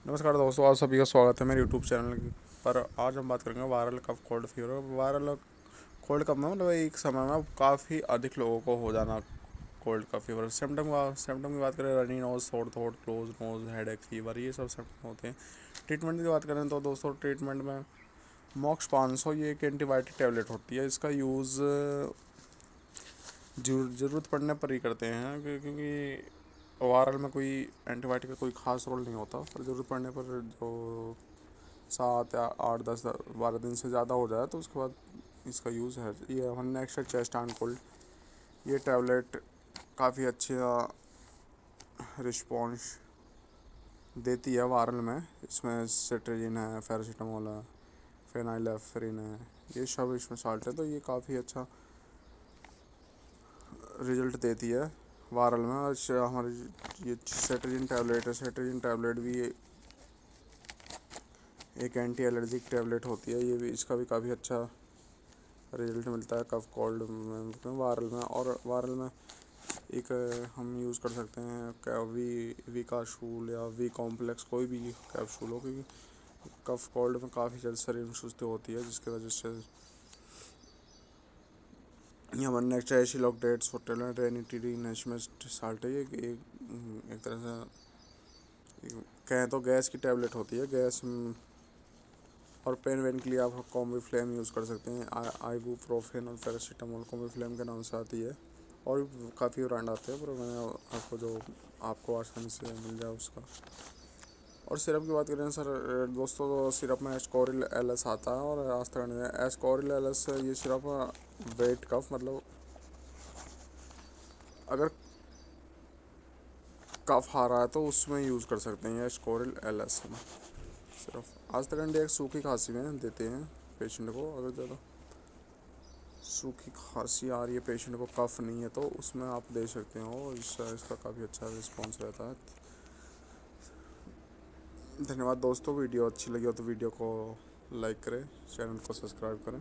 नमस्कार दोस्तों, आप सभी का स्वागत है मेरे यूट्यूब चैनल पर। आज हम बात करेंगे viral cough cold fever. Viral cold cough में मतलब एक समय में काफ़ी अधिक लोगों को हो जाना कोल्ड कफ फीवर। सिम्टम की बात करें, runny nose, sore throat, close nose, headache, fever, ये सब सिम्टम होते हैं। ट्रीटमेंट की बात करें तो दोस्तों ट्रीटमेंट में मॉक्स 500 ये एक एंटीबायोटिक टैबलेट होती है। इसका यूज़ ज़रूरत पड़ने पर ही करते हैं क्योंकि वायरल में कोई एंटीबायोटिक का कोई ख़ास रोल नहीं होता। पर ज़रूरत पड़ने पर जो 7 या 8 10 12 दिन से ज़्यादा हो जाए तो उसके बाद इसका यूज़ है। ये one next chest and cold, ये टैबलेट काफ़ी अच्छा रिस्पॉन्स देती है वायरल में। इसमें सिट्राजिन है, पैरासीटामोल है, फेनाइलेफ्रिन है, ये सब इसमें साल्ट है, तो ये काफ़ी अच्छा रिजल्ट देती है वायरल में। और हमारी ये सेट्राजिन टैबलेट है, सेट्राजिन टैबलेट भी एक एंटी एलर्जिक टैबलेट होती है। ये भी, इसका भी काफ़ी अच्छा रिजल्ट मिलता है कफ कोल्ड में वायरल में। और वायरल में एक हम यूज़ कर सकते हैं वी काशूल या वी कॉम्प्लेक्स, कोई भी कैप्सूल हो, क्योंकि कफ कोल्ड में काफ़ी जल्द शरीर में सुस्ती होती है, जिसकी वजह से हमारे नेक्स्ट एशिलॉकडेट, सोटेलन, रेनिटिडी, नेशमेस्ट साल्ट है। ये एक तरह से कहें तो गैस की टैबलेट होती है। गैस और पेन वेन के लिए आप कॉम्बीफ्लेम यूज़ कर सकते हैं। आइबुप्रोफेन और पैरासीटामोल कॉम्बीफ्लेम के नाम से आती है। और भी काफ़ी ब्रांड आते हैं, पर मैंने आपको आसानी से मिल जाए उसका। और सिरप की बात करें सर दोस्तों, तो सिरप में एस्कोरिल एलएस आता है और आस्थान एस्कोरिल एलएस, ये सिरप वेट कफ, मतलब अगर कफ आ रहा है तो उसमें यूज़ कर सकते हैं एस्कोरिल एलएस में सिर्फ। आज तक एक सूखी खांसी में देते हैं पेशेंट को। अगर ज़्यादा सूखी खांसी आ रही है, पेशेंट को कफ नहीं है, तो उसमें आप दे सकते हो। इसका काफ़ी अच्छा रिस्पॉन्स रहता है। धन्यवाद दोस्तों, वीडियो अच्छी लगी हो तो वीडियो को लाइक करें, चैनल को सब्सक्राइब करें।